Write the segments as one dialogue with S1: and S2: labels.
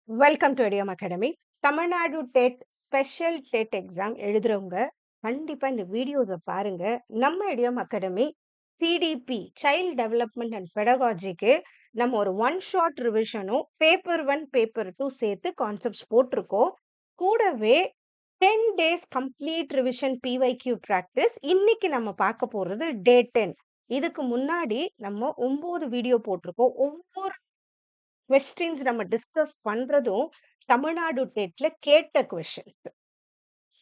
S1: Welcome to Idiom Academy. Tamil Nadu TET special TET exam எழுதுறவங்க கண்டிப்பா இந்த வீடியோவை பாருங்க. நம்ம Idiom Academy CDP child development and பெடகாஜிக்கு நம்ம ஒரு ஒன் ஷாட் ரிவிஷனும் பேப்பர் 1 பேப்பர் 2 சேர்த்து கான்செப்ட்ஸ் போட்டிருக்கோம். கூடவே 10 days complete revision PYQ practice. இன்னைக்கு நம்ம பார்க்க போறது டே 10. இதுக்கு முன்னாடி நம்ம 9 வீடியோ போட்டிருக்கோம். ஒவ்வொரு கொஸ்டின்ஸ் நம்ம டிஸ்கஸ் பண்றதும் தமிழ்நாடு டெட்ல கேட்ட கொஸ்டின்ஸ்.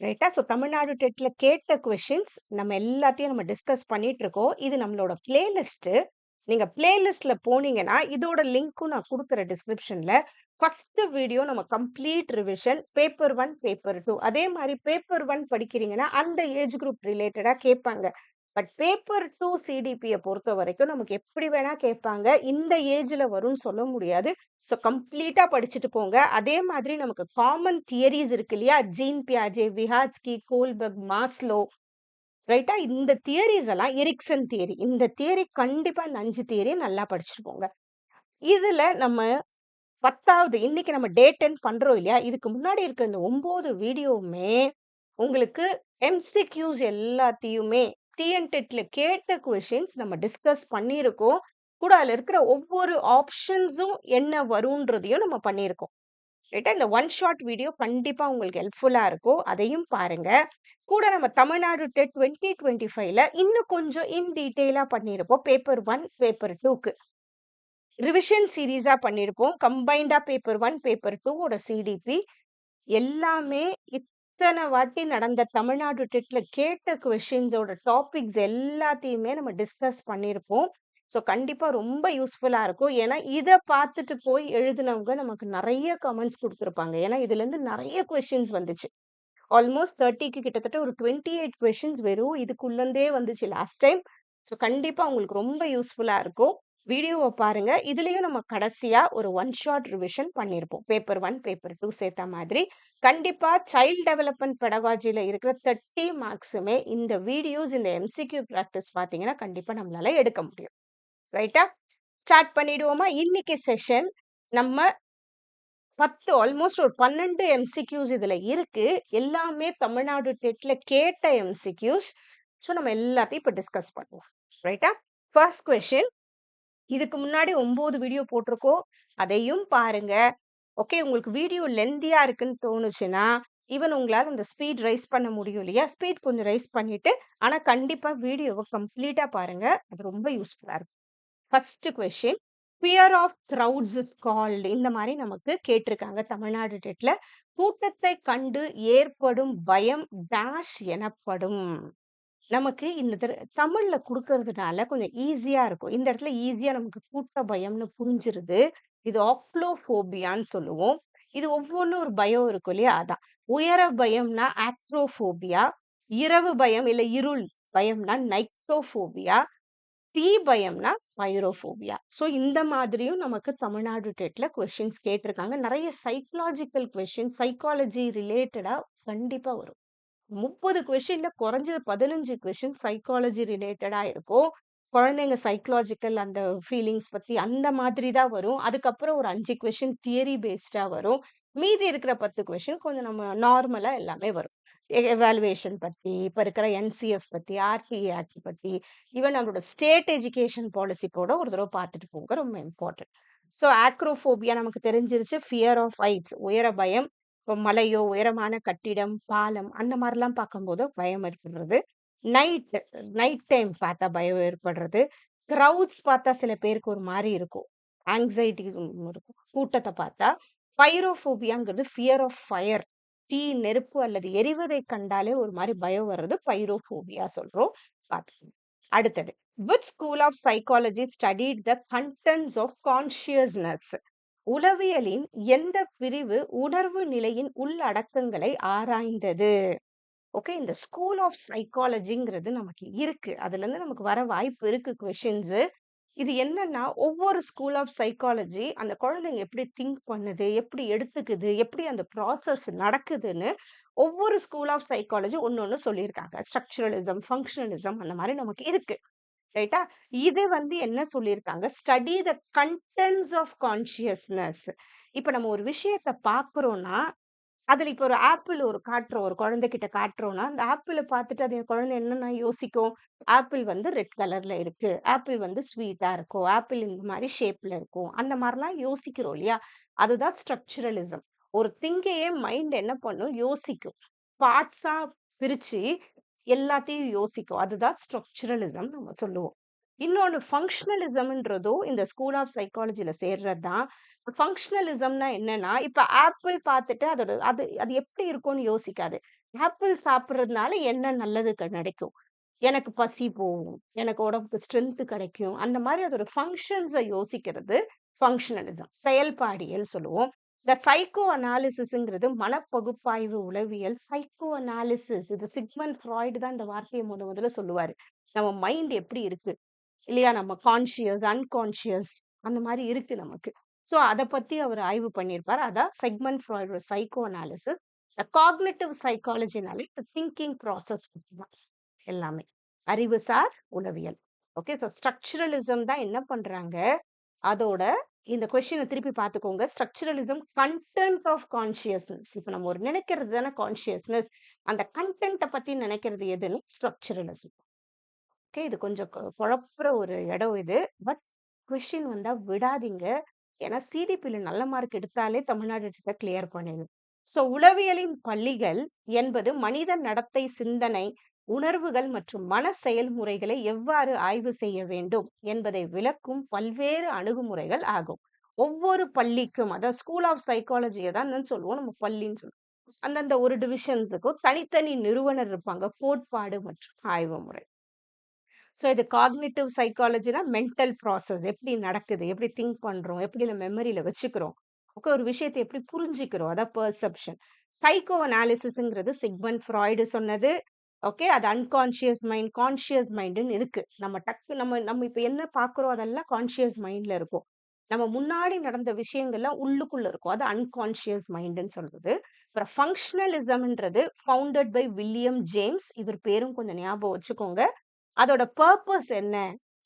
S1: ரைட்டா? ஸோ தமிழ்நாடு டெட்ல கேட்ட கொஸ்டின்ஸ் நம்ம எல்லாத்தையும் நம்ம டிஸ்கஸ் பண்ணிட்டு இருக்கோம். இது நம்மளோட பிளேலிஸ்ட். நீங்க பிளேலிஸ்ட்ல போனீங்கன்னா இதோட லிங்க்கும் நான் கொடுக்குறேன் டிஸ்கிரிப்ஷன்ல. ஃபர்ஸ்ட் வீடியோ நம்ம கம்ப்ளீட் ரிவிஷன் பேப்பர் 1 பேப்பர் 2. அதே மாதிரி பேப்பர் 1 படிக்கிறீங்கன்னா அந்த ஏஜ் குரூப் ரிலேட்டடா கேட்பாங்க. பட் பேப்பர் 2 சிடிபிய பொறுத்த வரைக்கும் நமக்கு எப்படி வேணா கேட்பாங்க. இந்த ஏஜ்ல வரும்னு சொல்ல முடியாது. ஸோ கம்ப்ளீட்டா படிச்சுட்டு போங்க. அதே மாதிரி நமக்கு காமன் தியரிஸ் இருக்கு இல்லையா? ஜீன் பியாஜே, விஹாட்ஸ்கி, கோல்பர்க், மாஸ்லோ, ரைட்டா? இந்த தியரிஸ் எல்லாம் எரிக்சன் தியரி. இந்த தியரி கண்டிப்பா இந்த 5 தியரி நல்லா படிச்சுட்டு போங்க. இதுல நம்ம 10வது இன்னைக்கு நம்ம டே 10 பண்றோம் இல்லையா? இதுக்கு முன்னாடி இருக்க இந்த 9 வீடியோவுமே உங்களுக்கு எம்சிக்யூஸ் எல்லாத்தையுமே டிஎன்டெட்ல கேட்ட கொஷின்ஸ் நம்ம டிஸ்கஸ் பண்ணியிருக்கோம். கூட அதுல இருக்கிற ஒவ்வொரு ஆப்ஷன்ஸும் என்ன வரும்ன்றதையும் நம்ம பண்ணியிருக்கோம். ரைட்டா? இந்த ஒன் ஷாட் வீடியோ கண்டிப்பா உங்களுக்கு ஹெல்ப்ஃபுல்லா இருக்கும். அதையும் பாருங்க. கூட நம்ம தமிழ்நாடு டெட் 2025ல இன்னும் கொஞ்சம் இன் டீட்டெயிலா பண்ணியிருப்போம். பேப்பர் 1 பேப்பர் 2க்கு ரிவிஷன் சீரீஸா பண்ணியிருப்போம். கம்பைன்டா பேப்பர் 1 பேப்பர் 2 ஓட சிடிபி எல்லாமே இத்தனை வாட்டி நடந்த தமிழ்நாடு டெட்ல கேட்ட கொஸ்டின்ஸோட டாபிக்ஸ் எல்லாத்தையுமே நம்ம டிஸ்கஸ் பண்ணியிருப்போம். ஸோ கண்டிப்பா ரொம்ப யூஸ்ஃபுல்லா இருக்கும். ஏன்னா இத பார்த்துட்டு போய் எழுதினவங்க நமக்கு நிறைய கமெண்ட்ஸ் குடுத்துருப்பாங்க. ஏன்னா இதுலேருந்து நிறைய கொஸ்டின்ஸ் வந்துச்சு. ஆல்மோஸ்ட் 30க்கு கிட்டத்தட்ட ஒரு 28 கொஸ்டின்ஸ் வெறும் இதுக்குள்ளந்தே வந்துச்சு லாஸ்ட் டைம். ஸோ கண்டிப்பா உங்களுக்கு ரொம்ப யூஸ்ஃபுல்லா இருக்கும். வீடியோவ பாருங்க. இதுலயும் நம்ம கடைசியா ஒரு ஒன் ஷாட் ரிவிஷன் பண்ணியிருப்போம். பேப்பர் 1 பேப்பர் 2 சேர்த்த மாதிரி. கண்டிப்பா சைல்ட் டெவலப்மென்ட் பெடகாஜில இருக்கிற 30 மார்க்ஸுமே இந்த வீடியோஸ் இந்த எம்சிக்யூ பிராக்டிஸ் பார்த்தீங்கன்னா கண்டிப்பா நம்மளால எடுக்க முடியும். ரைட்டா? ஸ்டார்ட் பண்ணிடுவோமா? இன்னைக்கு செஷன் நம்ம 10 ஆல்மோஸ்ட் ஒரு 12 எம்சிக்யூஸ் இதுல இருக்கு. எல்லாமே தமிழ்நாடு டெட்ல கேட்ட எம்சிக்யூஸ். ஸோ நம்ம எல்லாத்தையும் இப்ப டிஸ்கஸ் பண்ணுவோம். ரைட்டா? First question. இதுக்கு முன்னாடி 9 வீடியோ போட்டிருக்கோம். அதையும் பாருங்க. ஓகே, உங்களுக்கு வீடியோ லென்த்தியா இருக்குன்னு தோணுச்சுன்னா, ஈவன் உங்களால அந்த ஸ்பீட் ரைஸ் பண்ண முடியும் இல்லையா? ஸ்பீட் கொஞ்சம் ரைஸ் பண்ணிட்டு, ஆனா கண்டிப்பா வீடியோவ கம்ப்ளீட்டா பாருங்க. அது ரொம்ப யூஸ்ஃபுல்லா இருக்கும். First question. Fear of crowds is called. இந்த மாரி நமக்கு கேட்டிருக்காங்க தமிழ்நாடு டெட்ல. கூட்டத்தை கண்டு ஏற்படும் பயம் டேஷ் எனப்படும். நமக்கு இந்த தமிழ்ல குடுக்கறதுனால கொஞ்சம் ஈஸியா இருக்கும். இந்த இடத்துல ஈஸியா நமக்கு கூட்ட பயம்னு புரிஞ்சிருது. இது ஆக்லோஃபோபியான்னு சொல்லுவோம். இது ஒவ்வொன்னும் ஒரு பயம் இருக்கும் இல்லையா? அதான். உயர பயம்னா ஆக்ட்ரோஃபோபியா. இரவு பயம் இல்ல இருள் பயம்னா நைக்டோஃபோபியா. தீ பயம்னா பைரோஃபோபியா. ஸோ இந்த மாதிரியும் நமக்கு தமிழ்நாடு டெட்ல கொஸ்டின்ஸ் கேட்டிருக்காங்க. நெறைய சைக்காலஜிக்கல் கொஸ்டின், சைக்காலஜி ரிலேட்டடா கண்டிப்பா வரும். 30 கொஸ்டின்ல குறைஞ்சது 15 கொஸ்டின் சைக்காலஜி ரிலேட்டடா இருக்கும். குழந்தைங்க சைக்காலஜிக்கல் அந்த ஃபீலிங்ஸ் பத்தி அந்த மாதிரி தான் வரும். அதுக்கப்புறம் ஒரு 5 கொஸ்டின் தியரி பேஸ்டா வரும். மீதி இருக்கிற 10 கொஸ்டின் கொஞ்சம் நம்ம நார்மலா எல்லாமே வரும். எவாலுவேஷன் பத்தி, இப்ப இருக்கிற என்சிஎஃப் பத்தி, ஆர்டிஏ ஆக்ட் பத்தி, ஈவன் நம்மளோட ஸ்டேட் எஜுகேஷன் பாலிசி கூட ஒரு தடவ பார்த்துட்டு போங்க. ரொம்ப இம்பார்ட்டன்ட். ஸோ ஆக்ரோஃபோபியா நமக்கு தெரிஞ்சிருச்சு. ஃபியர் ஆஃப் ஹைட்ஸ் உயர பயம். இப்போ மலையோ, உயரமான கட்டிடம், பாலம் அந்த மாரிலாம் பார்க்கும்போது பயம் ஏற்படுறது. நைட் நைட் டைம் பார்த்தா பயம் ஏற்படுறது. கிரவுட்ஸ் பார்த்தா சில பேருக்கு ஒரு மாரி இருக்கும். ஆங்ஸைட்டி இருக்கும். கூட்டத்த பார்த்தா. பைரோஃபோபியாங்கிறது ஃபியர் ஆஃப் ஃபயர். தீ, நெருப்பு அல்லது எரிவதை கண்டாலே ஒரு மாரி பயம் வர்றது பைரோஃபோபியா சொல்றோம். பார்த்துக்கோங்க. அடுத்தது. Which school of psychology studied the contents of consciousness. உளவியலின் எந்த பிரிவு உணர்வு நிலையின் உள்ளடக்கங்களை ஆராய்ந்தது? ஓகே, இந்த ஸ்கூல் ஆஃப் சைக்காலஜிங்கிறது நமக்கு இருக்கு. அதுலேருந்து நமக்கு வர வாய்ப்பு இருக்கு கொஷின்ஸு. இது என்னன்னா, ஒவ்வொரு ஸ்கூல் ஆஃப் சைக்காலஜி அந்த குழந்தைங்க எப்படி திங்க் பண்ணுது, எப்படி எடுத்துக்குது, எப்படி அந்த ப்ராசஸ் நடக்குதுன்னு ஒவ்வொரு ஸ்கூல் ஆஃப் சைக்காலஜி ஒண்ணு சொல்லியிருக்காங்க. ஸ்ட்ரக்சரலிசம், ஃபங்ஷனலிசம் அந்த மாரி நமக்கு இருக்கு. ரைட்டா? இது வந்து என்ன சொல்லியிருக்காங்க? Study the contents of consciousness. இப்ப நம்ம ஒரு விஷயத்த பார்க்குறோம்னா, அதுல இப்ப ஒரு ஆப்பிள் காட்டுறோம். ஒரு குழந்தைகிட்ட காட்டுறோம்னா, அந்த ஆப்பிள பார்த்துட்டு அது குழந்தை என்னன்னா யோசிக்கும்? ஆப்பிள் வந்து ரெட் கலர்ல இருக்கு. ஆப்பிள் வந்து ஸ்வீட்டா இருக்கும். ஆப்பிள் இந்த மாரி ஷேப்ல இருக்கும். அந்த மாரிலாம் யோசிக்கிறோம் இல்லையா? அதுதான் ஸ்ட்ரக்சரலிசம். ஒரு திங்கையே மைண்ட் என்ன பண்ணும்? யோசிக்கும். பார்ட்ஸா பிரிச்சு எல்லாத்தையும் யோசிக்கும். அதுதான் ஸ்ட்ரக்சரலிசம் நம்ம சொல்லுவோம். இன்னொன்னு ஃபங்ஷனலிசம்ன்றதும் இந்த ஸ்கூல் ஆஃப் சைக்காலஜில சேர்றது தான். ஃபங்ஷனலிசம்னா என்னன்னா, இப்ப ஆப்பிள் பார்த்துட்டு அதோட அது அது எப்படி இருக்கும்னு யோசிக்காது. ஆப்பிள் சாப்பிடுறதுனால என்ன நல்லது கிடைக்கும்? எனக்கு பசி போகும். எனக்கு உடம்புக்கு ஸ்ட்ரென்த் கிடைக்கும். அந்த மாரி அதோட ஃபங்ஷன்ஸ யோசிக்கிறது ஃபங்ஷனலிசம். செயல்பாடியல் சொல்லுவோம். இந்த சைக்கோ அனாலிசிஸ்ங்கிறது மனப்பகுப்பாய்வு உளவியல். சைக்கோ அனாலிசிஸ் இது சிக்மண்ட் ஃப்ராய்டு தான் இந்த வார்த்தைய முதல்ல சொல்லுவாரு. நம்ம மைண்ட் எப்படி இருக்கு? இல்லையா? நம்ம கான்ஷியஸ், அன்கான்ஷியஸ் அந்த மாரி இருக்கு நமக்கு. ஸோ அத பத்தி அவரு ஆய்வு பண்ணியிருப்பாரு. அதான் செக்மெண்ட் ஃப்ராய்டோட சைக்கோ அனாலிசிஸ். காக்னிட்டிவ் சைக்காலஜினாலே திங்கிங் ப்ராசஸ் பத்தி தான் எல்லாமே. அறிவுசார் உளவியல். ஓகே. ஸோ ஸ்ட்ரக்சரலிசம் தான் என்ன பண்றாங்க, அதோட இந்த கொஸ்டின திருப்பி பார்த்துக்கோங்க. Structuralism content of consciousness. இப்ப நம்ம ஒரு நினைக்கிறது தானே கான்ஷியஸ்னஸ். அந்த கன்டென்ட்ட பத்தி நினைக்கிறது எதுன்னு ஸ்ட்ரக்சரலிசம். ஓகே. இது கொஞ்சம் குழப்புற ஒரு இடம் இது. பட் கொஸ்டின் வந்தா விடாதீங்க. ஏன்னா சிடிபில நல்ல மார்க் எடுத்தாலே தமிழ்நாடு டெட்ட கிளியர் பண்ணிடும். ஸோ உளவியலின் பள்ளிகள் என்பது மனித நடத்தை, சிந்தனை, உணர்வுகள் மற்றும் மன செயல்முறைகளை எவ்வாறு ஆய்வு செய்ய வேண்டும் என்பதை விளக்கும் பல்வேறு அணுகுமுறைகள் ஆகும். ஒவ்வொரு பள்ளிக்கும் அதாவது ஸ்கூல் ஆஃப் சைக்காலஜிய தான் என்னன்னு சொல்லுவோம். நம்ம பள்ளின்னு சொல்லுவோம். அந்தந்த ஒரு டிவிஷன்ஸுக்கும் தனித்தனி நிறுவனர் இருப்பாங்க. கோட்பாடு மற்றும் ஆய்வு முறை. ஸோ இது காக்னிட்டிவ் சைக்காலஜினா மென்டல் ப்ராசஸ் எப்படி நடக்குது? எப்படி திங்க் பண்றோம்? எப்படி நம்ம மெமரியில வச்சுக்கிறோம்? ஓகே ஒரு விஷயத்த எப்படி புரிஞ்சுக்கிறோம்? அதான் பெர்செப்ஷன். சைக்கோ அனாலிசிஸ்ங்கிறது சிக்மண்ட் ஃப்ராய்டு சொன்னது. ஓகே. அது அன்கான்ஷியஸ் மைண்ட், கான்ஷியஸ் மைண்டுன்னு இருக்கு. நம்ம நம்ம இப்ப என்ன பார்க்குறோம் அதெல்லாம் கான்ஷியஸ் மைண்ட்ல இருக்கும். நம்ம முன்னாடி நடந்த விஷயங்கள்லாம் உள்ளுக்குள்ள இருக்கும். அது அன்கான்ஷியஸ் மைண்டுன்னு சொல்றது. அப்புறம் ஃபங்ஷனலிசம்ன்றது ஃபவுண்டட் பை வில்லியம் ஜேம்ஸ். இவர் பேரும் கொஞ்சம் ஞாபகம் வச்சுக்கோங்க. அதோட பர்ப்பஸ் என்ன?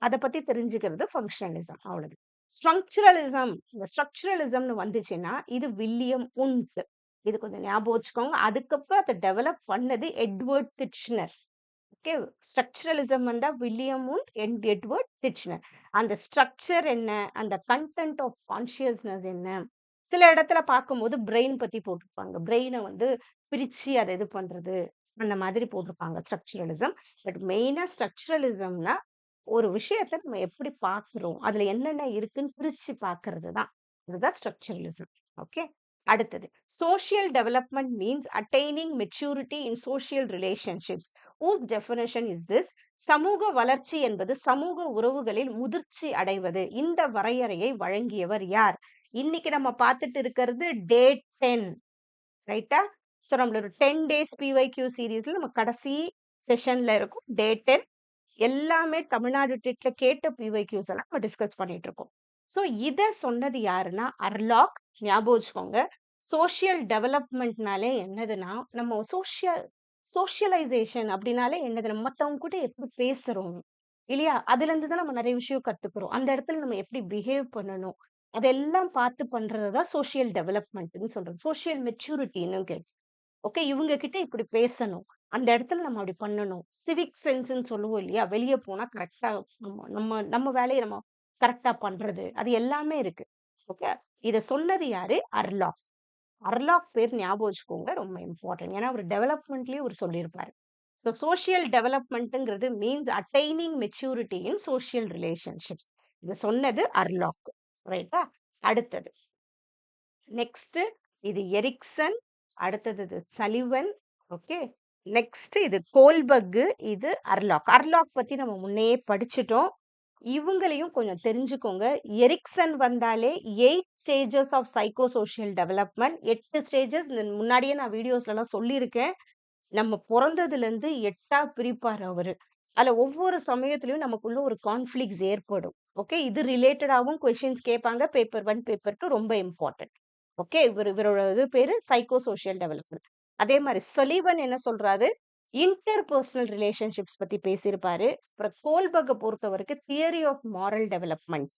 S1: அத பத்தி தெரிஞ்சுக்கிறது ஃபங்ஷனலிசம். அவ்வளவு. ஸ்ட்ரக்சரலிசம் இந்த ஸ்ட்ரக்சரலிசம்னு வந்துச்சுன்னா, இது வில்லியம் உண்ட். இது கொஞ்சம் ஞாபகம் வச்சுக்கோங்க. அதுக்கப்புறம் அத டெவலப் பண்ணது எட்வர்ட் டிட்ச்னர். ஓகே. ஸ்ட்ரக்சரலிசம் வந்தா வில்லியம் உண்ட், எட்வர்ட் டிட்ச்னர். அந்த ஸ்ட்ரக்சர் என்ன? அந்த கன்டென்ட் ஆஃப் கான்ஷியஸ்னஸ் என்ன? சில இடத்துல பார்க்கும்போது பிரெயின் பத்தி போட்டிருப்பாங்க. பிரெயின வந்து பிரிச்சு அத இது பண்றது. அந்த மாதிரி போட்டிருப்பாங்க ஸ்ட்ரக்சரலிசம். பட் மெயினா ஸ்ட்ரக்சரலிசம்னா, ஒரு விஷயத்த நம்ம எப்படி பார்க்கிறோம்? அதுல என்னென்ன இருக்குன்னு பிரிச்சு பார்க்கிறது தான். இதுதான் ஸ்ட்ரக்சரலிசம். ஓகே. அடுத்தது. Social development means attaining maturity in social relationships. whose definition is this? சமூக வளர்ச்சி என்பது சமூக உறவுகளில் முதிர்ச்சி அடைவது. இந்த வரையறையை வழங்கியவர் யார்? இன்னைக்கு நம்ம பார்த்துட்டு இருக்கிறது டே 10 ரைட்டா? ஸோ நம்மளோட 10 டேஸ் பிஒய்க்யூ சீரிஸ்ல நம்ம கடைசி செஷன்ல இருக்கும். டே 10 எல்லாமே தமிழ்நாடு டெட்ல கேட்ட பிஒய்க்யூஸ் எல்லாம் நம்ம டிஸ்கஸ் பண்ணிட்டு இருக்கோம். ஸோ இத சொன்னது யாருன்னா அர்லாக். ஞாபகம் வச்சுக்கோங்க. சோசியல் டெவலப்மெண்ட்னாலே என்னதுன்னா, நம்ம சோஷியலைசேஷன் அப்படின்னாலே என்னது? நம்ம மத்தவங்க கூட எப்படி பேசுறோம் இல்லையா? அதுலேருந்து தான் நம்ம நெறைய விஷயம் கத்துக்கிறோம். அந்த இடத்துல நம்ம எப்படி பிஹேவ் பண்ணணும்? அதெல்லாம் பார்த்து பண்றது தான் சோசியல் டெவலப்மெண்ட்ன்னு சொல்றோம். சோசியல் மெச்சூரிட்டின்னு ஓகே. இவங்க கிட்ட இப்படி பேசணும். அந்த இடத்துல நம்ம அப்படி பண்ணணும். சிவிக் சென்ஸ்ன்னு சொல்லுவோம் இல்லையா? வெளிய போனா கரெக்ட்டா நம்ம நம்ம நம்ம வேலைய நம்ம கரெக்ட்டா பண்றது. அது எல்லாமே இருக்கு. ஓகே. இத சொன்னது யாரு? அர்லாக். அர்லாக் பேர் ஞாபகம் வச்சுக்கோங்க. ரொம்ப இம்பார்ட்டன்ட். ஏன்னா அவரு டெவலப்மென்ட்லயும் அவரு சொல்லியிருப்பாரு. ஸோ சோசியல் டெவலப்மென்ட்ங்கிறது means attaining maturity in social relationships. இத சொன்னது அர்லாக். ரைட்டா? அடுத்தது. நெக்ஸ்ட் இது எரிக்சன். அடுத்தது இது சலிவன். ஓகே. நெக்ஸ்ட் இது கோல்பர்க். இது அர்லாக். அர்லாக் பத்தி நம்ம முன்னையே படிச்சுட்டோம். இவங்களையும் கொஞ்சம் தெரிஞ்சுக்கோங்க. எரிக்சன் வந்தாலே 8 stages of psycho social development. 8 stages முன்னாடியே நான் வீடியோஸ்லலாம் சொல்லியிருக்கேன். நம்ம பொறந்ததுலேருந்து 8ஆ பிரிப்பாரு அவரு. அதுல ஒவ்வொரு சமயத்திலயும் நமக்குள்ள ஒரு கான்ஃப்ளிக்ட்ஸ் ஏற்படும். ஓகே. இது ரிலேட்டடாவும் கொஸ்டின்ஸ் கேட்பாங்க. பேப்பர் 1, பேப்பர் 2 ரொம்ப இம்பார்ட்டன்ட். ஓகே. இவரோட இது பேரு சைக்கோ சோசியல் டெவலப்மென்ட். அதே மாரி சலீவன் என்ன சொல்றாரு? இன்டர்பர்சனல் ரிலேஷன்ஷிப்ஸ் பத்தி பேசியிருப்பாரு. அப்புறம் கோல்பர்க்க பொறுத்தவரைக்கும் தியரி ஆஃப் மாரல் டெவலப்மென்ட்.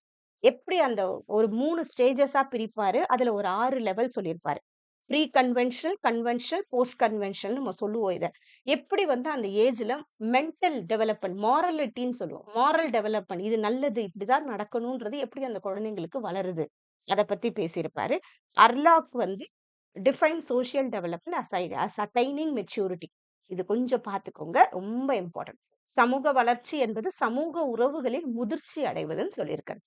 S1: எப்படி அந்த ஒரு 3 ஸ்டேஜஸா பிரிப்பாரு. அதுல ஒரு 6 லெவல் சொல்லியிருப்பாரு. Pre conventional, conventional, post conventional நம்ம சொல்லுவோம் இத. எப்படி வந்து அந்த ஏஜ்ல மென்டல் டெவலப்மென்ட், மாரலிட்டின்னு சொல்லுவோம். மாரல் டெவலப்மென்ட் இது நல்லது, இப்படிதான் நடக்கணும்ன்றது எப்படி அந்த குழந்தைங்களுக்கு வளருது. அத பத்தி பேசியிருப்பாரு. அர்லாக் வந்து define social development as attaining maturity. இது கொஞ்சம் பார்த்துக்கோங்க. ரொம்ப இம்பார்ட்டன்ட். சமூக வளர்ச்சி என்பது சமூக உறவுகளில் முதிர்ச்சி அடைவதுன்னு சொல்லியிருக்காரு.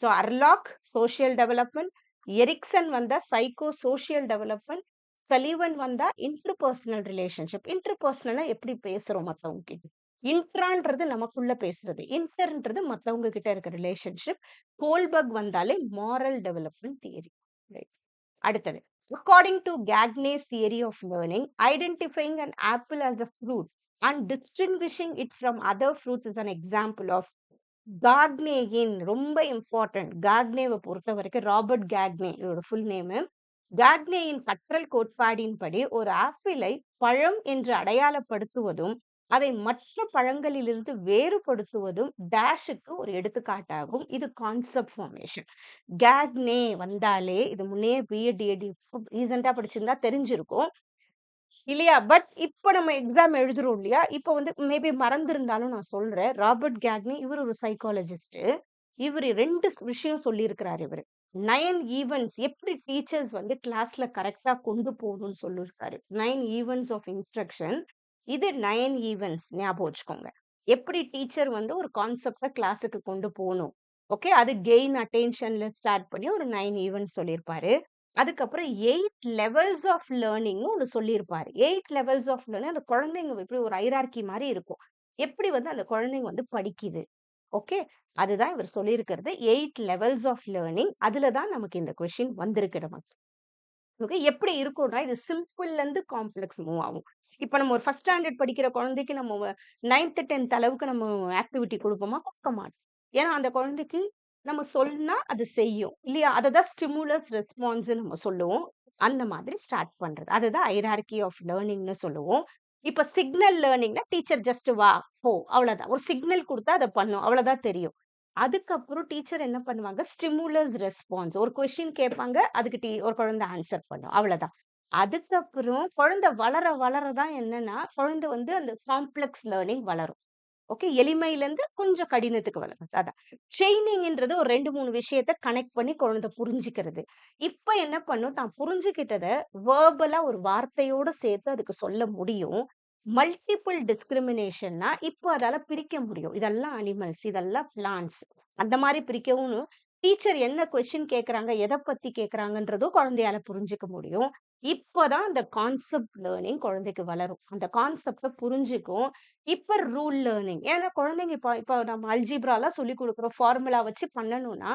S1: ஸோ அர்லாக் சோசியல் டெவலப்மென்ட், எரிக்சன் வந்தா சைக்கோ சோசியல் டெவலப்மென்ட், சலீவன் வந்தா இன்டர்பர்சனல் ரிலேஷன்ஷிப். இன்டர்பர்சனலா எப்படி பேசுறோம் மத்தவங்க கிட்ட. இன்ட்ரான்றது நமக்குள்ள பேசுறது. இன்டர்ன்றது மத்தவங்க கிட்ட இருக்க ரிலேஷன்ஷிப். கோல்பர்க் வந்தாலே மாரல் டெவலப்மென்ட் தியரி. ரைட். அடுத்தது. According to Gagne's theory of learning, identifying an apple as a fruit and distinguishing it from other fruits is an example of காக்னேயின் ரொம்ப இம்பார்ட்டன்ட். காக்னேவை பொறுத்த வரைக்கும் ராபர்ட் காக்னே இதோட full name. காக்னேயின் கற்றல் கோட்பாடின்படி ஒரு ஆப்பிளை பழம் என்று அடையாளப்படுத்துவதும் அதை மற்ற பழங்களிலிருந்து வேறுபடுத்துவதும் டேஷுக்கு ஒரு எடுத்துக்காட்டாகும். இது கான்செப்ட் ஃபார்மேஷன். கேக்னே வந்தாலே இது முன்னே பிஎட் டிஎடி ரீசெண்டா படிச்சிருந்தா தெரிஞ்சிருக்கும் இல்லையா? பட் இப்ப நம்ம எக்ஸாம் எழுதுறோம் இல்லையா? இப்ப வந்து மேபி மறந்திருந்தாலும் நான் சொல்றேன். ராபர்ட் கேக்னி இவர் ஒரு சைக்காலஜிஸ்ட். இவரு 2 விஷயம் சொல்லியிருக்கிறாரு இவரு. 9 ஈவன்ட்ஸ் எப்படி டீச்சர்ஸ் வந்து கிளாஸ்ல கரெக்ட்டா கொண்டு போகணும்னு சொல்லியிருக்காரு. 9 ஈவன்ட்ஸ் ஆஃப் இன்ஸ்ட்ரக்ஷன். இது 9 ஈவன்ட்ஸ் ஞாபகம் வச்சுக்கோங்க. எப்படி டீச்சர் வந்து ஒரு கான்செப்ட்ட கிளாஸுக்கு கொண்டு போணும். ஓகே. அது கெயின் அட்டென்ஷன்ல ஸ்டார்ட் பண்ணி ஒரு 9 ஈவன்ட்ஸ் சொல்லியிருப்பாரு. அதுக்கப்புறம் 8 லெவல்ஸ் ஆஃப் லேர்னிங்னு ஒண்ணு சொல்லியிருப்பாரு. 8 லெவல்ஸ் ஆஃப் லேர்னிங் அந்த குழந்தைங்க எப்படி ஒரு ஹைரார்கி மாரி இருக்கும். எப்படி வந்து அந்த குழந்தைங்க வந்து படிக்குது. ஓகே. அதுதான் இவர் சொல்லியிருக்கிறது. 8 லெவல்ஸ் ஆஃப் லேர்னிங். அதுல தான் நமக்கு இந்த கொஸ்டின் வந்திருக்கு நமக்கு. ஓகே. எப்படி இருக்கும்னா, இது சிம்பிள்ல இருந்து காம்ப்ளெக்ஸ் மூவ் ஆகும். இப்ப நம்ம ஒரு ஃபர்ஸ்ட் ஸ்டாண்டர்ட் படிக்கிற குழந்தைக்கு நம்ம 9த், 10த் அளவுக்கு நம்ம ஆக்டிவிட்டி குடுப்போமா? குடுக்க மாட்டோம். ஏன்னா, அந்த குழந்தைக்கு நம்ம சொன்னா அது செய்யும். இல்லையா? அததான் ஸ்டிமுலஸ் ரெஸ்பான்ஸ்ன்னு நம்ம சொல்லுவோம். அந்த மாதிரி ஸ்டார்ட் பண்றது. அதுதான் ஹைரார்கி ஆஃப் லேர்னிங்ன்னு சொல்லுவோம். இப்ப சிக்னல் லேர்னிங்னா டீச்சர் ஜஸ்ட் வா, போ அவ்வளவுதான். ஒரு சிக்னல் குடுத்தா அத பண்ணும். அவ்வளவுதான் தெரியும். அதுக்கப்புறம் டீச்சர் என்ன பண்ணுவாங்க? Stimulus response. ஒரு கொஸ்டின் கேட்பாங்க. அதுக்கு ஒரு குழந்தை ஆன்சர் பண்ணும். அவ்வளதான். அதுக்கப்புறம் குழந்தை வளர வளர தான் என்னன்னா, குழந்தை வந்து அந்த காம்ப்ளெக்ஸ் லேர்னிங் வளரும். ஓகே. எளிமையிலேருந்து கொஞ்சம் கடினத்துக்கு வளரும். அதான். ட்ரெய்னிங்ன்றது ஒரு 2, 3 விஷயத்த கனெக்ட் பண்ணி குழந்தை புரிஞ்சுக்கிறது. இப்ப என்ன பண்ணும்? தான் புரிஞ்சுகிட்டத வெர்பலா ஒரு வார்த்தையோட சேர்த்து அதுக்கு சொல்ல முடியும். மல்டிபிள் டிஸ்கிரிமினேஷன்னா, இப்போ அதால பிரிக்க முடியும். இதெல்லாம் அனிமல்ஸ், இதெல்லாம் பிளான்ட்ஸ். அந்த மாரி பிரிக்கவும் டீச்சர் என்ன கொஸ்டின் கேட்கறாங்க, எத பத்தி கேட்கறாங்கன்றதும் குழந்தையால புரிஞ்சுக்க முடியும். இப்பதான் அந்த கான்செப்ட் லேர்னிங் குழந்தைக்கு வளரும். அந்த கான்செப்ட்ட புரிஞ்சுக்கும். இப்ப ரூல் லேர்னிங். ஏன்னா குழந்தைங்க இப்ப இப்ப நம்ம அல்ஜீப்ராலாம் சொல்லிக் குடுக்குறோம். ஃபார்முலா வச்சு பண்ணணும்னா,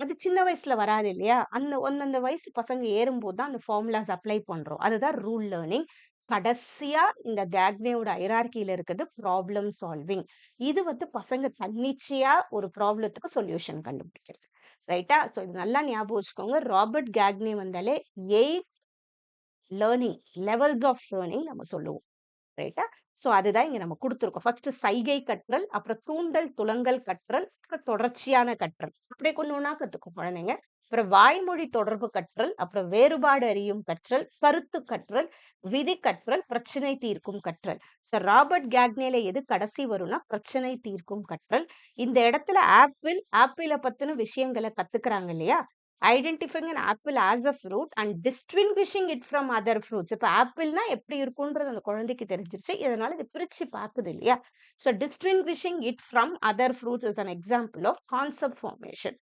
S1: அது சின்ன வயசுல வராது இல்லையா? அந்தந்த வயசு பசங்க ஏறும்போது தான் அந்த ஃபார்முலாஸ் அப்ளை பண்றோம். அதுதான் ரூல் லேர்னிங். கடைசியா இந்த கேக்னேவோட ஹைரார்கில இருக்கிறது ப்ராப்ளம் சால்விங். இது வந்து பசங்க தன்னிச்சையா ஒரு ப்ராப்ளத்துக்கு சொல்யூஷன் கண்டுபிடிக்கிறது. ரைட்டா? சோ இது நல்லா ஞாபகம் வச்சுக்கோங்க. ராபர்ட் கேக்னே வந்தாலே 8 லேர்னிங் லெவல்ஸ் ஆஃப் லேர்னிங் நம்ம சொல்லுவோம். ரைட்டா? சோ அதுதான் இங்க நம்ம குடுத்துருக்கோம். ஃபர்ஸ்ட் சைகை கற்றல், அப்புறம் தூண்டல், துலங்கல் கற்றல், அப்புறம் தொடர்ச்சியான கற்றல். அப்படியே ஒண்ணு ஒண்ணா கத்துக்கும் குழந்தைங்க. அப்புறம் வாய்மொழி தொடர்பு கற்றல், அப்புறம் வேறுபாடு அறியும் கற்றல், கருத்து கற்றல், விதி கற்றல், பிரச்சனை தீர்க்கும் கற்றல். சோ ராபர்ட் கேக்னேல எது கடைசி வரும்னா பிரச்சனை தீர்க்கும் கற்றல். இந்த இடத்துல ஆப்பிள பத்தின விஷயங்கள கத்துக்கிறாங்க இல்லையா? Identifying an apple as a fruit and distinguishing it from other fruits. இப்ப ஆப்பிள்னா எப்படி இருக்கும்ன்றது அந்த குழந்தைக்கு தெரிஞ்சிருச்சு. இதனால இது பிரிச்சு பாக்குது இல்லையா? So distinguishing it from other fruits is an example of concept formation.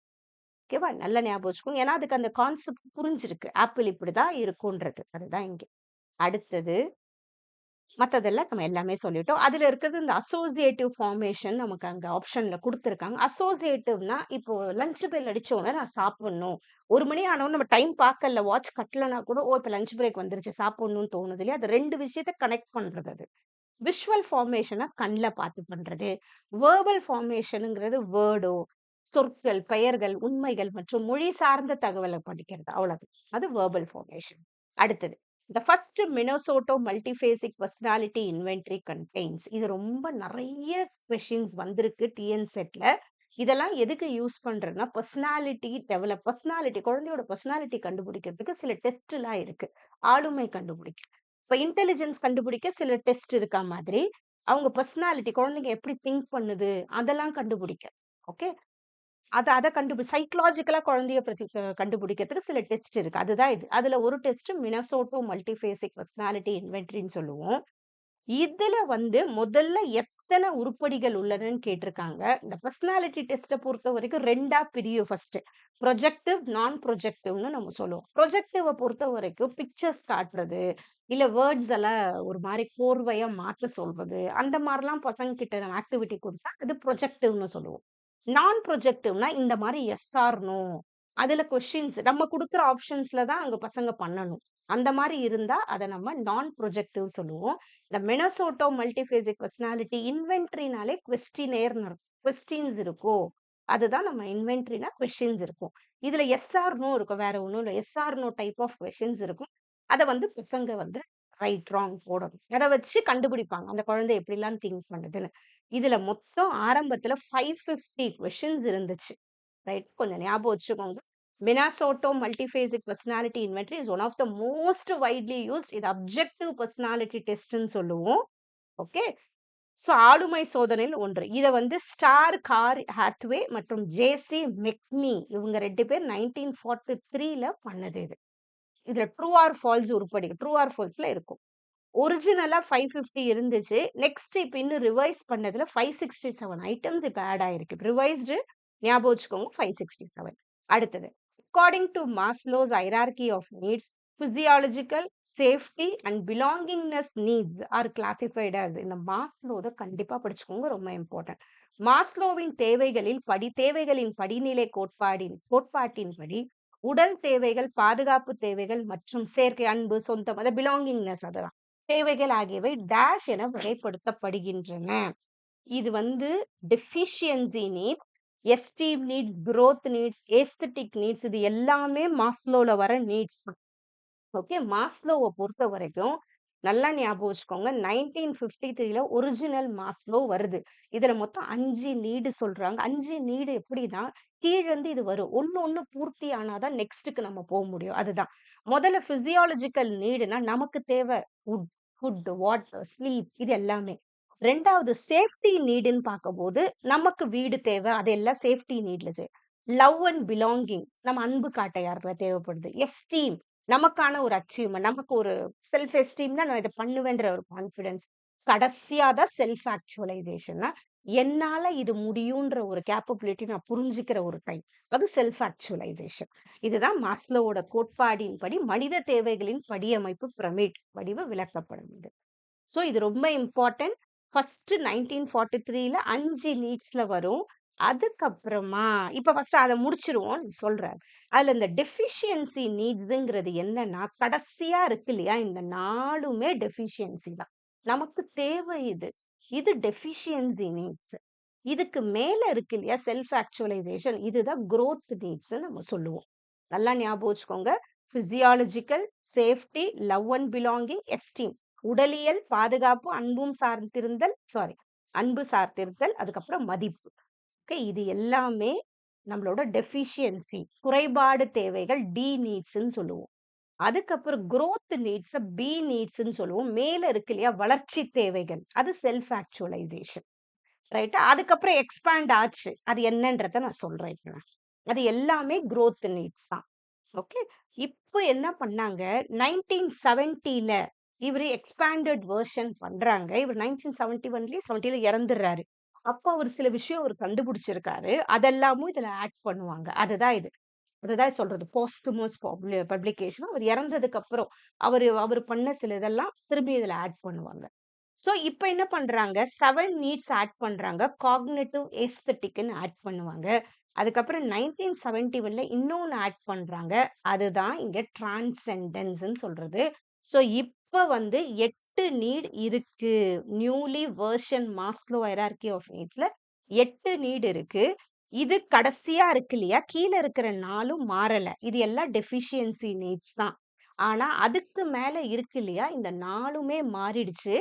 S1: ஓகேவா? நல்லா ஞாபகம் வச்சுக்கோங்க. ஏன்னா அதுக்கு அந்த கான்செப்ட் புரிஞ்சிருக்கு. ஆப்பிள் இப்படிதான் இருக்கும்ன்றது. அதுதான் இங்க. அடுத்தது மத்ததெல்லாம் நம்ம எல்லாமே சொல்லிட்டோம். அதுல இருக்கிறது இந்த அசோசியேட்டிவ் ஃபார்மேஷன் நமக்கு அங்க ஆப்ஷன்ல குடுத்துருக்காங்க. அசோசியேட்டிவ்னா இப்போ லஞ்ச் பெல் அடிச்ச உடனே நான் சாப்பிடணும். 1 மணி ஆன உடனே நம்ம டைம் பார்க்கல, வாட்ச் கட்டலனா கூட, ஓ! இப்ப லஞ்ச் பிரேக் வந்துருச்சு சாப்பிடணும்னு தோணுது இல்லையா? அது 2 விஷயத்த கனெக்ட் பண்றது அது. விஷுவல் ஃபார்மேஷனா கண்ல பார்த்து பண்றது. வெர்பல் ஃபார்மேஷன்ங்கிறது வேர்டோ, சொற்கள், பெயர்கள், உண்மைகள் மற்றும் மொழி சார்ந்த தகவல படிக்கிறது. அவ்வளவுதான். அது வெர்பல் ஃபார்மேஷன். அடுத்தது. The first Minnesota multiphasic personality inventory contains இது ரொம்ப நெறைய கொஸ்டின்ஸ் வந்திருக்கு டிஎன் செட்ல. இதெல்லாம் எதுக்கு யூஸ் பண்றேன்னா, பர்சனாலிட்டி குழந்தையோட பர்சனாலிட்டி கண்டுபிடிக்கிறதுக்கு சில டெஸ்ட்லாம் இருக்கு. ஆளுமை கண்டுபிடிக்க. இப்ப இன்டெலிஜென்ஸ் கண்டுபிடிக்க சில டெஸ்ட் இருக்கா மாதிரி, அவங்க பர்சனாலிட்டி குழந்தைங்க எப்படி திங்க் பண்ணுது, அதெல்லாம் கண்டுபிடிக்க. ஓகே. அத அத சைக்காலஜிக்கலா குழந்தைய கண்டுபிடிக்கிறதுக்கு சில டெஸ்ட் இருக்கு. அதுதான் இது. அதுல ஒரு டெஸ்ட் மினசோட்டோ மல்டிஃபேசிக் பர்சனாலிட்டி இன்வென்டரின்னு சொல்லுவோம். இதுல முதல்ல எத்தன உருப்படிகள் உள்ளனன்னு கேட்டிருக்காங்க. இந்த பர்சனாலிட்டி டெஸ்ட்ட பொறுத்தவரைக்கும் 2ஆ பிரியும் ஃபர்ஸ்ட். ப்ரொஜெக்டிவ், நான் ப்ரொஜெக்டிவ்ன்னு நம்ம சொல்லுவோம். ப்ரொஜெக்டிவ பொறுத்தவரைக்கும் பிக்சர்ஸ் காட்டுறது, இல்ல வேர்ட்ஸ் எல்லாம் ஒரு மாரி கோர்வையா மாத்த சொல்றது, அந்த மாரிலாம் பசங்க கிட்ட நம்ம ஆக்டிவிட்டி குடுத்தா அது ப்ரொஜெக்டிவ்ன்னு சொல்லுவோம். நான் ப்ரொஜெக்டிவ்னா இந்த மாரி எஸ் ஆர் நோ. அதுல கொஸ்டின்ஸ் நம்ம குடுக்குற ஆப்ஷன்ஸ்ல தான் அங்க பசங்க பண்ணணும். அந்த மாரி இருந்தா அத நம்ம நான் ப்ரொஜெக்டிவ் சொல்லுவோம். இந்த மினசோட்டோ மல்டிபேசிக் பர்சனாலிட்டி இன்வென்டரினாலே குவெஸ்டினேர்ன்னு இருக்கும். கொஸ்டின்ஸ் இருக்கும். அதுதான் நம்ம இன்வென்டரினா கொஸ்டின்ஸ் இருக்கும். இதுல எஸ் ஆர் நோ இருக்கும். வேற ஒண்ணும் இல்ல. Yes or no type of questions இருக்கும். அத பசங்க ரைட், ராங் போடணும். அத வச்சு கண்டுபிடிப்பாங்க. அந்த குழந்தை எப்படிலாம் திங்க் பண்ணுதுன்னு. இதுல மொத்தம் ஆரம்பத்துல 550 கொஸ்டின்ஸ் இருந்துச்சு. ரைட். கொஞ்சம் ஞாபகம் வச்சுக்கோங்க. Minnesota multiphasic personality inventory is one of the most widely used. இது அப்ஜெக்டிவ் பர்சனாலிட்டி டெஸ்ட்ன்னு சொல்லுவோம். ஓகே. சோ ஆளுமை சோதனைன்னு ஒன்று. இத ஸ்டார் கார் ஹாத்வே மற்றும் ஜேசி மெக்னி இவங்க 2 பேர் 1943ல பண்ணது இது. இதுல ட்ரூ ஆர் ஃபால்ஸ் உருப்படிகள். ட்ரூ ஆர் ஃபால்ஸ்ல இருக்கும். ஒரிஜினலா 550 இருந்துச்சு. நெக்ஸ்ட் இப்ப இன்னும் ரிவைஸ் பண்ணதுல 567 ஐட்டம்ஸ் இப்ப ஆட் ஆயிருக்கு. ரிவைஸ்டு ஞாபகம் வச்சுக்கோங்க 567. அடுத்தது. According to Maslow's hierarchy of needs, physiological, safety and belongingness needs are classified as. இந்த மாஸ்லோத கண்டிப்பா படிச்சுக்கோங்க. ரொம்ப இம்பார்ட்டன்ட். மாஸ்லோவின் தேவைகளின் படிநிலை கோட்பாட்டின்படி உடல் தேவைகள், பாதுகாப்பு தேவைகள் மற்றும் செயற்கை அன்பு, சொந்தம், பிலாங்கிங்னஸ் அதெல்லாம் தேவைகள் ஆகியவை டேஷ் என வகைப்படுத்தப்படுகின்றன. இது deficiency needs, esteem needs, growth needs, aesthetic needs இது எல்லாமே மாஸ்லோல வர நீட்ஸ் தான். ஓகே. மாஸ்லோவ பொறுத்தவரைக்கும் நல்லா ஞாபகம் வச்சுக்கோங்க. 1953ல ஒரிஜினல் மாஸ்லோ வருது. இதுல மொத்தம் 5 நீடு சொல்றாங்க. 5 நீடு எப்படின்னா, கீழிருந்து இது வரும். ஒண்ணு பூர்த்தி ஆனா தான் நெக்ஸ்ட்க்கு நம்ம முடியும். அதுதான். முதல்ல பிசியாலஜிக்கல் நீடுனா நமக்கு தேவை. ஃபுட், வாட்டர், ஸ்லீப் இது எல்லாமே. 2வது சேஃப்டி நீடுன்னு பார்க்கும்போது, நமக்கு வீடு தேவை. அது எல்லாம் சேஃப்டி நீட்ல லவ் அண்ட் பிலாங்கிங் நம்ம அன்பு காட்ட யாருக்கெல்லாம் தேவைப்படுது. எஸ்டீம் நமக்கான ஒரு அச்சீவ்மெண்ட். நமக்கு ஒரு செல்ஃப் எஸ்டீம்னா நான் இத பண்ணுவேன்ற ஒரு கான்ஃபிடன்ஸ். கடைசியா தான் செல்ஃப் ஆக்சுவலைசேஷன்னா, என்னால இது முடியுன்ற ஒரு கேப்பபிலிட்டி நான் புரிஞ்சுக்கிற ஒரு டைம். அது செல்ஃப் ஆக்சுவலைசேஷன். இதுதான் மாஸ்லோவோட கோட்பாடின்படி மனித தேவைகளின் படியமைப்பு பிரமிட் வடிவ விளக்கப்படும். சோ இது ரொம்ப இம்பார்ட்டன்ட். ஃபர்ஸ்ட் 1943ல 5 நீட்ஸ்ல வரும். அதுக்கப்புறமா இப்ப ஃபர்ஸ்ட் அத முடிச்சிருவோம் சொல்றேன். அதுல இந்த டெஃபிஷியன்சி நீட்ஸ்ங்கிறது என்னன்னா, கடைசியா இருக்கு இல்லையா? இந்த 4மே டெஃபிஷியன்சி தான். நமக்கு தேவை இது. இது டெஃபிஷியன்சி நீட்ஸ். இதுக்கு மேல இருக்கு இல்லையா? செல்ஃப் ஆக்சுவலைசேஷன் இதுதான் growth நீட்ஸ்ன்னு நம்ம சொல்லுவோம். நல்லா ஞாபகம் வச்சுக்கோங்க. Physiological, safety, love and belonging, esteem. உடலியல், பாதுகாப்பு, அன்பு சார்ந்திருத்தல், அதுக்கப்புறம் மதிப்பு. ஓகே. இது எல்லாமே நம்மளோட டெஃபிஷியன்சி குறைபாடு தேவைகள் டி நீட்ஸ்ன்னு சொல்லுவோம். அதுக்கப்புறம் growth நீட்ஸ் பி நீட்ஸ்ன்னு சொல்லுவோம். மேல இருக்கு இல்லையா? வளர்ச்சி தேவைகள். அது செல்ஃப் ஆக்சுவலைசேஷன். ரைட்டா? அதுக்கப்புறம் எக்ஸ்பேண்ட் ஆச்சு. அது என்னன்றத நான் சொல்றேன் இப்ப நான். அது எல்லாமே growth நீட்ஸ் தான். ஓகே. இப்போ என்ன பண்ணாங்க? 1970ல இவரு எக்ஸ்பேண்டட் வெர்ஷன் பண்றாங்க. இவர் 1971லயே 70ல இறந்துடுறாரு. அப்ப அவர் சில விஷயம் அவர் கண்டுபிடிச்சிருக்காரு. அதெல்லாமும் இதுல ஆட் பண்ணுவாங்க. அதுதான் சொல்றது. போஸ்துமஸ் பப்ளிகேஷன். அவர் இறந்ததுக்கு அப்புறம் அவரு பண்ண சில இதெல்லாம் திரும்பி இதுல ஆட் பண்ணுவாங்க. சோ இப்ப என்ன பண்றாங்க? 7 நீட்ஸ் ஆட் பண்றாங்க. காக்னிட்டிவ், ஏஸ்தெட்டிக்ன்னு ஆட் பண்ணுவாங்க. அதுக்கப்புறம் 1971ல இன்னொன்னு ஆட் பண்றாங்க. அதுதான் இங்க டிரான்செண்டன்ஸ்ன்னு சொல்றது. சோ இப்ப 8 நீட் இருக்கு. Newly version Maslow hierarchy of நீட்ஸ்ல 8 நீட் இருக்கு. இது கடைசியா இருக்கு இல்லையா? கீழ இருக்கிற 4ம் மாறல. இது எல்லாம் டெஃபிஷியன்சி நீட்ஸ் தான். ஆனா அதுக்கு மேல இருக்கு இல்லையா? இந்த 4மே மாறிடுச்சு.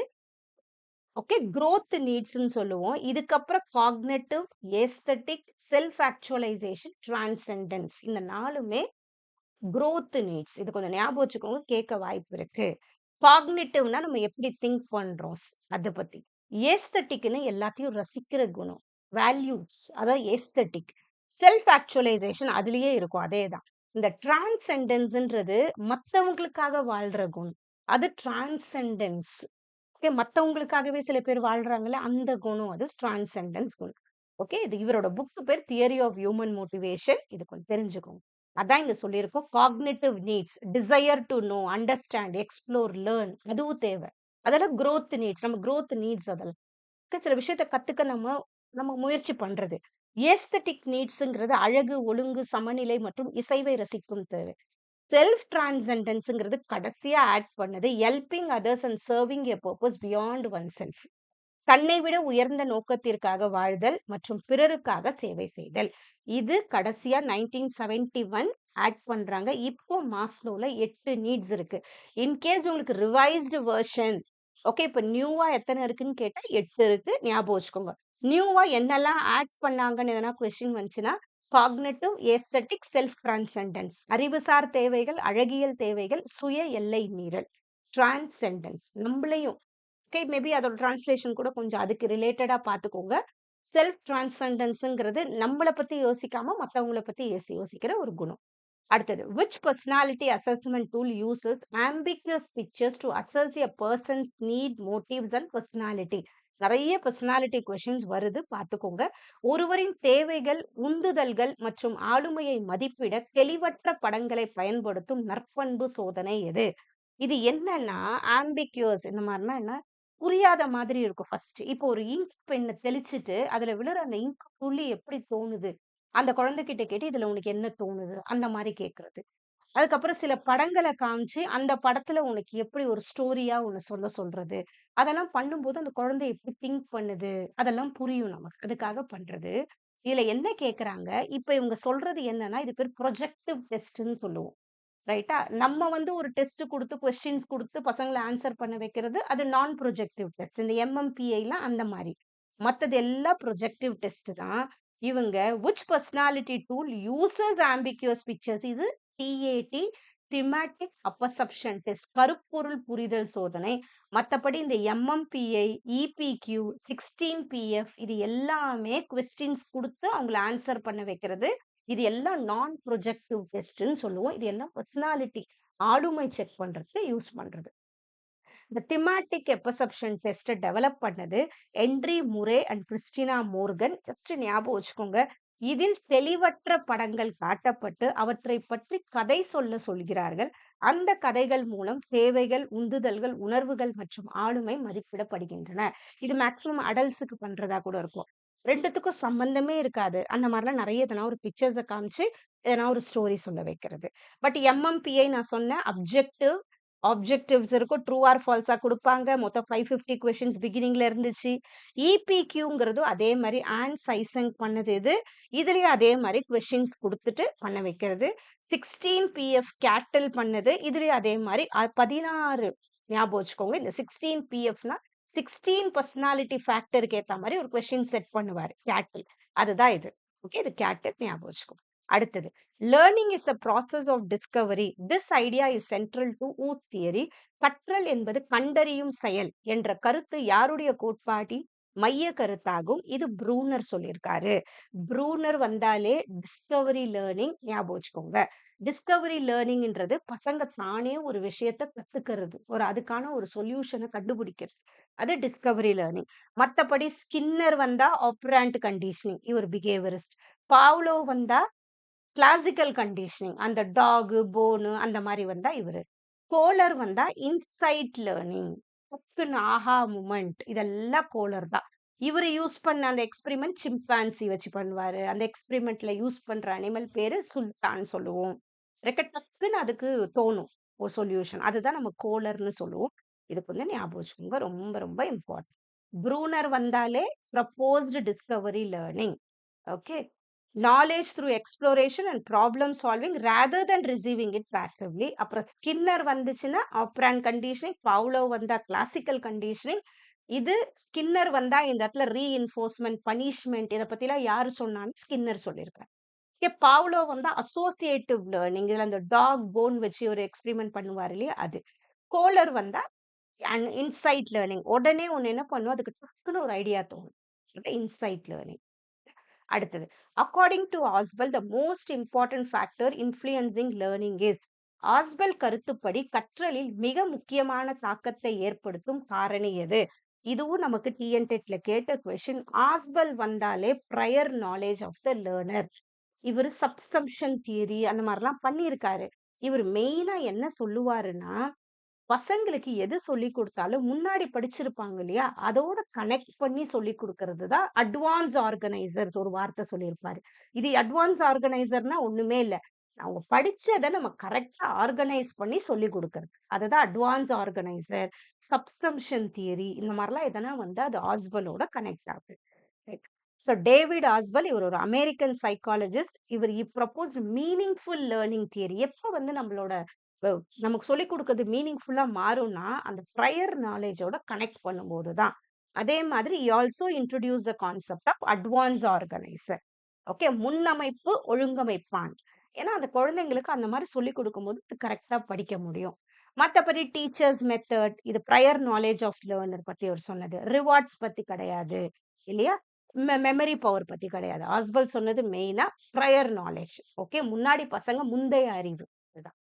S1: ஓகே. growth நீட்ஸ்ன்னு சொல்லுவோம். இதுக்கப்புறம் cognitive, aesthetic, self actualisation, transcendence. இந்த 4மே குரோத் நீட்ஸ். இது கொஞ்சம் ஞாபகம் வச்சுக்கோங்க. கேட்க வாய்ப்பு இருக்கு. காக்னிட்டிவ்னா நம்ம எப்படி திங்க் பண்றோம் அத பத்தி. ஏஸ்தட்டிக்ன்னு எல்லாத்தையும் ரசிக்கிற குணம். வேல்யூஸ் அதான் ஏஸ்தட்டிக். செல்ஃப் ஆக்சுவலைசேஷன் அதிலேயே இருக்கும். அதேதான். இந்த டிரான்செண்டன்ஸ்ன்றது மத்தவங்களுக்காக வாழ்ற குணம். அது டிரான்செண்டன்ஸ். ஓகே. மத்தவங்களுக்காகவே சில பேர் வாழ்றாங்கல்ல, அந்த குணம் அது டிரான்செண்டன்ஸ் குணம். ஓகே. இது இவரோட புக் பேர் தியரி ஆஃப் ஹியூமன் மோட்டிவேஷன். இது கொஞ்சம் தெரிஞ்சுக்கோங்க. அதான் இங்க சொல்லியிருக்கோம். Cognitive needs, desire to know, understand, explore, learn அதுவும் தேவை. அதெல்லாம் குரோத் நீட்ஸ். நம்ம குரோத் நீட்ஸ் அதெல்லாம். சில விஷயத்த கத்துக்க நம்ம நம்ம முயற்சி பண்றது. ஏஸ்தட்டிக் நீட்ஸ்ங்கிறது அழகு, ஒழுங்கு, சமநிலை மற்றும் இசைவை ரசிக்கும் தேவை. செல்ஃப் டிரான்செண்டன்ஸ்ங்கிறது கடைசியா ஆட் பண்ணது helping others and serving a purpose beyond one self. தன்னை விட உயர்ந்த நோக்கத்திற்காக வாழ்தல் மற்றும் பிறருக்காக சேவை செய்தல். இது கடைசியா 1971 ஆட் பண்றாங்க. இப்போ மாஸ்லோல 8 நீட்ஸ் இருக்கு. இன்கேஸ் உங்களுக்கு ரிவைஸ்டு வெர்ஷன் ஓகே. இப்ப நியூவா எத்தனை இருக்குன்னு கேட்டா 8 இருக்கு. ஞாபகம் வச்சுக்கோங்க. நியூவா என்னெல்லாம் ஆட் பண்ணாங்கன்னு எதனா கொஸ்டின் வந்துச்சுன்னா, காக்னிட்டிவ், ஏஸ்தட்டிக், செல்ஃப் டிரான்செண்டன்ஸ். அறிவுசார் தேவைகள், அழகியல் தேவைகள், சுய எல்லை மீறல். டிரான்செண்டன்ஸ் நம்மளையும் ஓகே. மேபி அதோட டிரான்ஸ்லேஷன் கூட கொஞ்சம் அதுக்கு ரிலேட்டடா பார்த்துக்கோங்க. செல்ஃப் டிரான்செண்டன்ஸ்ங்கிறது நம்மள பத்தி யோசிக்காம மத்தவங்கள பத்தி யோசிக்கிற ஒரு குணம். அடுத்தது which personality assessment tool uses ambiguous pictures to assess a person's need, motives and personality. நிறைய பர்சனாலிட்டி கொஸ்டின்ஸ் வருது பார்த்துக்கோங்க. ஒருவரின் தேவைகள், உந்துதல்கள் மற்றும் ஆளுமையை மதிப்பிட தெளிவற்ற படங்களை பயன்படுத்தும் நற்பண்பு சோதனை எது? இது என்னன்னா ஆம்பிக்யூஸ். இந்த மாதிரினா என்ன, புரியாத மாதிரி இருக்கும் ஃபர்ஸ்ட். இப்போ ஒரு இங்க் பென்ன தெளிச்சுட்டு அதுல விழுற அந்த இங்க் துளி எப்படி தோணுது? அந்த குழந்தைகிட்ட கேட்டு இதுல உனக்கு என்ன தோணுது? அந்த மாரி கேட்கறது. அதுக்கப்புறம் சில படங்கள காமிச்சு, அந்த படத்துல உனக்கு எப்படி ஒரு ஸ்டோரியா ஒண்ணு சொல்றது. அதெல்லாம் பண்ணும்போது அந்த குழந்தை எப்படி திங்க் பண்ணுது? அதெல்லாம் புரியும் நமக்கு. அதுக்காக பண்றது. இதுல என்ன கேட்கறாங்க? இப்ப இவங்க சொல்றது என்னன்னா, இது பேர் ப்ரொஜெக்டிவ் டெஸ்ட்ன்னு சொல்லுவோம். ரைட்டா? நம்ம வந்து ஒரு டெஸ்ட் குடுத்து, கொஸ்டின்ஸ் குடுத்து பசங்கள ஆன்ஸர் பண்ண வைக்கிறது, அது நான் ப்ரொஜெக்டிவ் டெஸ்ட். இந்த எம்எம்பிஐலாம் அந்த மாரி. மத்தது எல்லாம் ப்ரொஜெக்டிவ் டெஸ்ட் தான். இவங்க which personality tool uses ambiguous pictures. இது டிஏடி, திமேட்டிக் அப்பர்செப்ஷன் டெஸ்ட். கருப்பொருள் புரிதல் சோதனை. மத்தபடி இந்த எம்எம்பிஐ, இபிக்யூ, 16பிஎஃப் இது எல்லாமே கொஸ்டின்ஸ் குடுத்து அவங்கள ஆன்ஸர் பண்ண வைக்கிறது. இது எல்லாம் நான் ப்ரொஜெக்டிவ் டெஸ்ட்ன்னு சொல்லுவோம். இது எல்லாம் பர்சனாலிட்டி ஆளுமை செக் பண்றதுக்கு யூஸ் பண்றது. இந்த திமாட்டிக் பெர்செப்ஷன் டெஸ்ட் டெவலப் பண்ணது Henry Murray and Christina Morgan. Just ஞாபகம் வச்சுக்கோங்க. இதில் தெளிவற்ற படங்கள் காட்டப்பட்டு அவற்றை பற்றி கதை சொல்கிறார்கள். அந்த கதைகள் மூலம் தேவைகள், உந்துதல்கள், உணர்வுகள் மற்றும் ஆளுமை மதிப்பிடப்படுகின்றன. இது மேக்ஸிமம் அடல்ட்ஸுக்கு பண்றதா கூட இருக்கும். 2த்துக்கும் சம்பந்தமே இருக்காது. அந்த மாரிலாம் நெறைய எதனா ஒரு பிக்சர்ஸ காமிச்சு, எதனா ஒரு ஸ்டோரி சொல்ல வைக்கிறது. பட் எம்எம்பிஐ நான் சொன்னேன் அப்ஜெக்டிவ், ஆப்ஜெக்டிவ்ஸ் இருக்கும். ட்ரூ ஆர் ஃபால்ஸா குடுப்பாங்க. மொத்தம் 550 கொஸ்டின்ஸ் பிகினிங்ல இருந்துச்சு. இபிக்யூங்கிறதும் அதே மாரி ஆன் சைசங் பண்ணது இது. இதுலயும் அதே மாரி கொஸ்டின்ஸ் குடுத்துட்டு பண்ண வைக்கிறது. 16பிஎஃப் கேட்டல் பண்ணது. இதுலயும் அதே மாரி 16 ஞாபகம் வச்சுக்கோங்க. இந்த 16பிஎஃப்னா 16 பர்சனாலிட்டி ஃபேக்டருக்கு ஏத்த மாரி ஒரு கொஸ்டின் செட் பண்ணுவாரு கேட்டில். அதுதான் இது. ஓகே. இது கேட்டில் ஞாபகம் வச்சுக்கோங்க. அடுத்தது learning is a process of discovery. This idea is central to Wood theory. கற்றல் என்பது கண்டறியும் செயல் என்ற கருத்து யாருடைய கோட்பாட்டின் மைய கருத்தாகும். இது ப்ரூனர் சொல்லியிருக்காரு. ப்ரூனர் வந்தாலே டிஸ்கவரி லேர்னிங் ஞாபகம் வச்சுக்கோங்க. டிஸ்கவரி லேர்னிங்ன்றது பசங்க தானே ஒரு விஷயத்த கத்துக்கிறது. அதுக்கான ஒரு சொல்யூஷன கண்டுபிடிக்கிறது. அது டிஸ்கவரி லேர்னிங். மத்தபடி ஸ்கின்னர் வந்தா ஆப்பரண்ட் கண்டிஷனிங். இவர் பிஹேவியரிஸ்ட். பாவ்லோ வந்தா கிளாசிக்கல் கண்டிஷனிங். அந்த டாக், போனு அந்த மாரி வந்தா இவரு. கோலர் வந்தா இன்சைட் லேர்னிங். டக்குன்னு ஆஹா மூமெண்ட் இதெல்லாம் கோலர் தான். இவரு யூஸ் பண்ண அந்த எக்ஸ்பெரிமென்ட் சிம்பான்சி வச்சு பண்ணுவாரு. அந்த எக்ஸ்பெரிமென்ட்ல யூஸ் பண்ற அனிமல் பேரு சுல்தான் சொல்லுவோம். டக்குன்னு அதுக்கு தோணும் ஒரு சொல்யூஷன். அதுதான் நம்ம கோலர்ன்னு சொல்லுவோம். இது கொஞ்சம் ஞாபகம் வச்சுக்கோங்க. ரொம்ப ரொம்ப இம்பார்ட்டன்ட். ப்ரூனர் வந்தாலே proposed discovery learning. Okay. Knowledge through exploration and problem solving rather than receiving it passively. அப்புறம் ஸ்கின்னர் வந்துச்சுன்னா ஆப்ரான் கண்டிஷனிங். பவுலோ வந்தா கிளாசிக்கல் கண்டிஷனிங். இது ஸ்கின்னர் வந்தா இந்த இடத்துல ரீஇன்ஃபோர்ஸ்மென்ட், பனிஷ்மென்ட் இத பத்திலாம் யாரு சொன்னான்னு ஸ்கின்னர் சொல்லியிருக்காரு. பாவ்லோ வந்து அசோசியேட்டிவ் லர்னிங். இதுல அந்த டாக் போன் வச்சு ஒரு எக்ஸ்பெரிமென்ட் பண்ணுவாரு இல்லையா? அது. கோலர் வந்தா இன்சைட் லேர்னிங். உடனே ஒண்ணு என்ன பண்ணும், அதுக்கு டக்குன்னு ஒரு ஐடியா தோணும். Insight learning. அடுத்தது. According to Ausubel, the most important factor influencing learning is. Ausubel கருத்துப்படி கற்றலில் மிக முக்கியமான தாக்கத்தை ஏற்படுத்தும் காரணி எது? இதுவும் நமக்கு டிஎன்டெட்ல கேட்ட கொஸ்டின். ஆஸ்வெல் வந்தாலே prior knowledge of the learner. இவரு சப்சம்ஷன் தியரி அந்த மாதிரிலாம் பண்ணியிருக்காரு. இவரு மெயினா என்ன சொல்லுவாருன்னா, பசங்களுக்கு எது சொல்லிக் குடுத்தாலும் முன்னாடி படிச்சிருப்பாங்க இல்லையா? அதோட கனெக்ட் பண்ணி சொல்லிக் குடுக்கிறது தான் அட்வான்ஸ் ஆர்கனைசர்ஸ் ஒரு வார்த்தை சொல்லியிருப்பாரு. இது அட்வான்ஸ் ஆர்கனைசர்னா ஒண்ணுமே இல்ல. அவங்க படிச்சத நம்ம கரெக்ட்டா ஆர்கனைஸ் பண்ணி சொல்லிக் குடுக்கறது. அதுதான் அட்வான்ஸ் ஆர்கனைசர், சப்சம்ஷன் தியரி இந்த மாரிலாம் எதனா வந்து அது ஆஸ்வெல்லோட கனெக்ட் ஆகுது. ரைட். ஸோ டேவிட் ஆஸ்வெல் இவர் ஒரு அமெரிக்கன் சைக்காலஜிஸ்ட். இவர் ப்ரொபோஸ்ட் மீனிங்ஃபுல் லேர்னிங் தியரி. எப்ப வந்து நம்மளோட அ நமக்கு சொல்லிக் குடுக்கறது மீனிங்ஃபுல்லா மாறும்னா, அந்த ப்ரையர் நாலேட்ஜோட கனெக்ட் பண்ணும்போது தான். அதே மாதிரி he also introduce the concept of advance organizer. Okay. முன்னமைப்பு, ஒழுங்கமைப்பான். ஏன்னா, அந்த குழந்தைங்களுக்கு அந்த மாரி சொல்லிக் குடுக்கும்போது கரெக்ட்டா படிக்க முடியும். மத்தபடி டீச்சர்ஸ் மெத்தட், இது ப்ரையர் நாலேட்ஜ் ஆஃப் லேர்னர் பத்தி அவர் சொன்னது. ரிவார்ட்ஸ் பத்தி கிடையாது. இல்லையா? மெமரி பவர் பத்தி கிடையாது. ஆஸ்வெல் சொன்னது மெயினா ப்ரையர் நாலேட்ஜ். ஓகே. முன்னாடி பசங்க முந்தைய அறிவு. இதுதான்.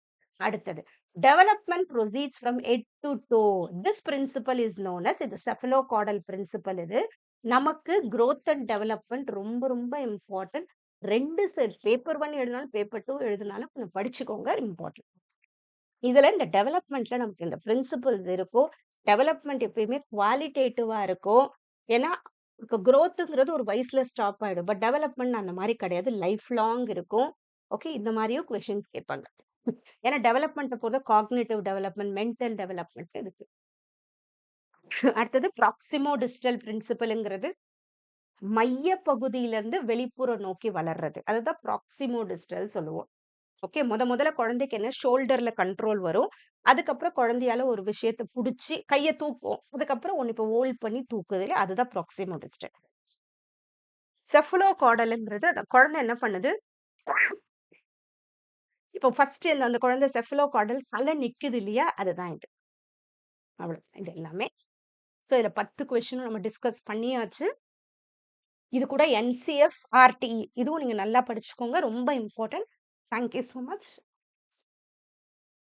S1: அடுத்தது. Development proceeds from head to toe. This principle is known as இது செஃபலோகார்டல் பிரின்சிபல் இது. நமக்கு குரோத் அண்ட் டெவலப்மென்ட் ரொம்ப ரொம்ப இம்பார்ட்டன்ட். 2 செட் பேப்பர் 1 எழுதினாலும், பேப்பர் 2 எழுதினாலும் கொஞ்சம் படிச்சுக்கோங்க இம்பார்ட்டன்ட். இதுல இந்த டெவலப்மென்ட்ல நமக்கு இந்த பிரின்சிபல்ஸ் இருக்கும். டெவலப்மென்ட் எப்பயுமே குவாலிட்டேட்டிவா இருக்கும். ஏன்னா, இப்ப குரோத்ங்கிறது ஒரு வயசுல ஸ்டாப் ஆயிடும். பட் டெவலப்மென்ட் அந்த மாரி கிடையாது. லைஃப் லாங் இருக்கும். ஓகே. இந்த மாரியும் கொஸ்டின்ஸ் கேட்பாங்க. ஏன்னா டெவலப்மெண்ட்ட பொறுத்த காக்னிட்டிவ் டெவலப்மென்ட், மென்டல் டெவலப்மென்ட் இருக்கு. அடுத்தது ப்ராக்சிமோ டிஸ்டல் பிரின்சிபல்ங்கிறது மைய பகுதியிலிருந்து வெளிப்புறம் நோக்கி வளர்றது. அதுதான் ப்ராக்சிமோ டிஸ்டல் சொல்லுவோம். ஓகே. முதல்ல குழந்தைக்கு என்ன ஷோல்டர்ல கண்ட்ரோல் வரும். அதுக்கப்புறம் குழந்தையால ஒரு விஷயத்த புடிச்சு கைய தூக்கும். அதுக்கப்புறம் ஒண்ணு இப்ப ஹோல்ட் பண்ணி தூக்குது இல்லையா? அதுதான் ப்ராக்சிமோ டிஸ்டல். செஃபலோகார்டல்ங்கிறது அந்த குழந்தை என்ன பண்ணுது? இப்போ ஃபர்ஸ்ட் அந்த குழந்தை செஃபலோகார்டல் தல நிக்குது இல்லையா? அதுதான் இது. அவ்வளவு இது எல்லாமே. ஸோ இதுல 10 கொஸ்டினும் நம்ம டிஸ்கஸ் பண்ணியாச்சு. இது கூட என்சிஎஃப், ஆர்டிஇ இதுவும் நீங்க நல்லா படிச்சுக்கோங்க. ரொம்ப important. Thank you so much.